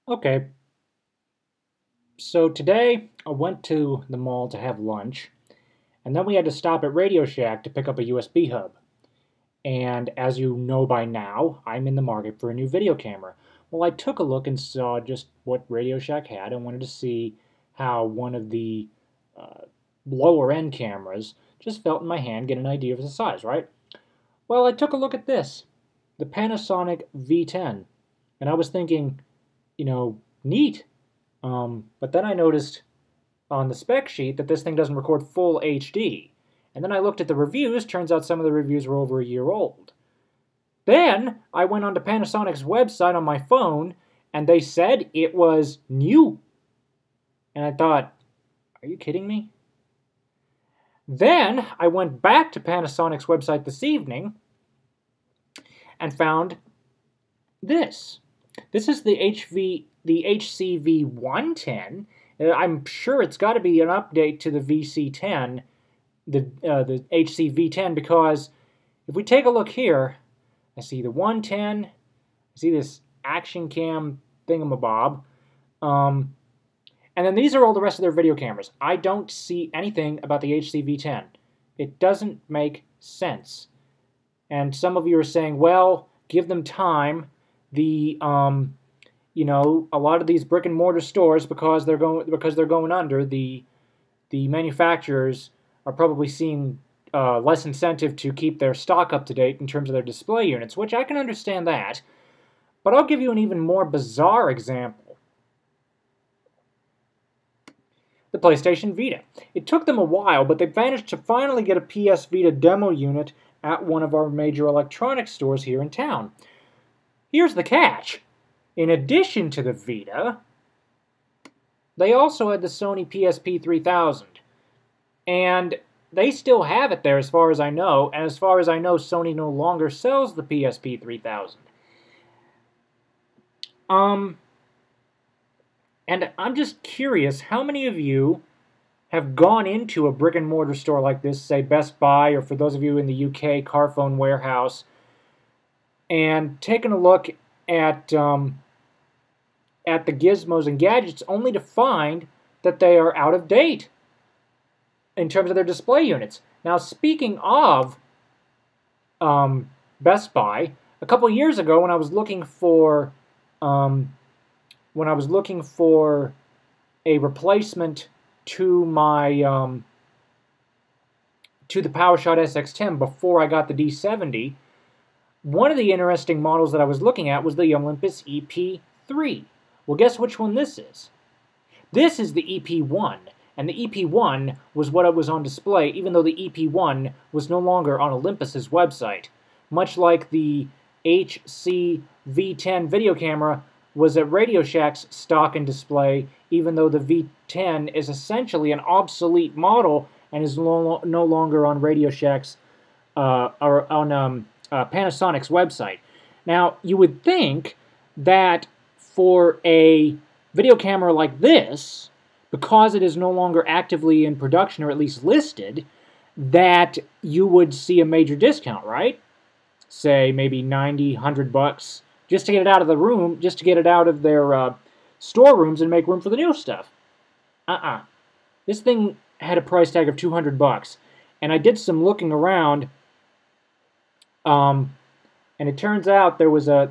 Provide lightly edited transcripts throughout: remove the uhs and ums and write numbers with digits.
Okay, so today I went to the mall to have lunch, and then we had to stop at Radio Shack to pick up a USB hub. And as you know by now, I'm in the market for a new video camera. Well, I took a look and saw just what Radio Shack had and wanted to see how one of the uh, lower end cameras just felt in my hand, get an idea of the size, right? Well, I took a look at this, the Panasonic V10, and I was thinking, neat. But then I noticed on the spec sheet that this thing doesn't record full HD. And then I looked at the reviews, turns out some of the reviews were over a year old. Then I went onto Panasonic's website on my phone and they said it was new. And I thought, are you kidding me? Then I went back to Panasonic's website this evening and found this. This is the HCV 110. I'm sure it's got to be an update to the VC10, the HCV10, because if we take a look here, I see the 110, I see this action cam thingamabob, and then these are all the rest of their video cameras. I don't see anything about the HCV10. It doesn't make sense. And some of you are saying, well, give them time. A lot of these brick and mortar stores, because they're going under, the manufacturers are probably seeing less incentive to keep their stock up to date in terms of their display units, which I can understand that. But I'll give you an even more bizarre example. The PlayStation Vita. It took them a while, but they managed to finally get a PS Vita demo unit at one of our major electronics stores here in town. Here's the catch. In addition to the Vita, they also had the Sony PSP 3000. And they still have it there as far as I know, and as far as I know, Sony no longer sells the PSP 3000. And I'm just curious, how many of you have gone into a brick and mortar store like this, say Best Buy, or for those of you in the UK, Carphone Warehouse, and taken a look at the gizmos and gadgets only to find that they are out of date in terms of their display units. Now, speaking of Best Buy, a couple years ago when I was looking for a replacement to my to the PowerShot SX10 before I got the D70, one of the interesting models that I was looking at was the Olympus EP3. Well, guess which one this is? This is the EP1, and the EP1 was what was on display, even though the EP1 was no longer on Olympus's website. Much like the HC-V10 video camera was at Radio Shack's stock and display, even though the V10 is essentially an obsolete model and is no longer on Radio Shack's or on Panasonic's website. Now, you would think that for a video camera like this, because it is no longer actively in production or at least listed, that you would see a major discount, right? Say maybe 90, 100 bucks just to get it out of the room, just to get it out of their storerooms and make room for the new stuff. This thing had a price tag of 200 bucks. And I did some looking around, and it turns out there was a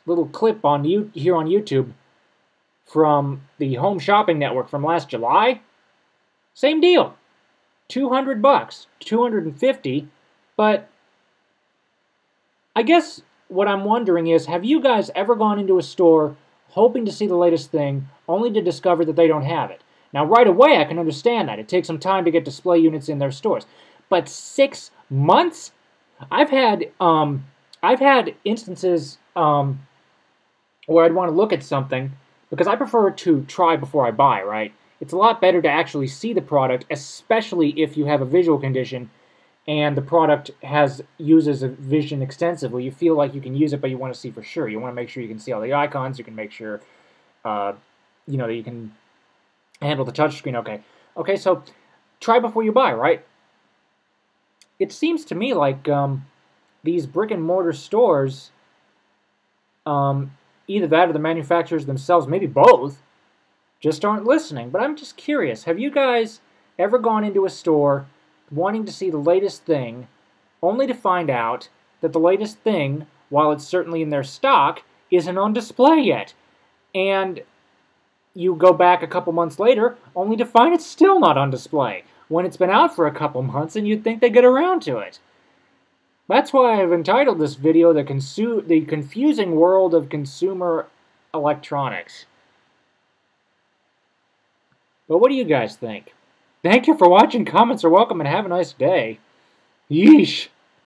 little clip on here on YouTube from the Home Shopping Network from last July. Same deal, 200 bucks, 250. But I guess what I'm wondering is, have you guys ever gone into a store hoping to see the latest thing, only to discover that they don't have it? Now, right away, I can understand that. It takes some time to get display units in their stores. But 6 months? I've had instances where I'd want to look at something, because I prefer to try before I buy, right? It's a lot better to actually see the product, especially if you have a visual condition and the product uses a vision extensively. You feel like you can use it, but you want to see for sure. You want to make sure you can see all the icons. You can make sure, that you can handle the touchscreen. Okay, so try before you buy, right? It seems to me like these brick and mortar stores, either that or the manufacturers themselves, maybe both, just aren't listening. But I'm just curious, have you guys ever gone into a store wanting to see the latest thing, only to find out that the latest thing, while it's certainly in their stock, isn't on display yet? And you go back a couple months later, only to find it's still not on display, when it's been out for a couple months and you'd think they'd get around to it. That's why I've entitled this video, The Confusing World of Consumer Electronics. But what do you guys think? Thank you for watching. Comments are welcome, and have a nice day. Yeesh.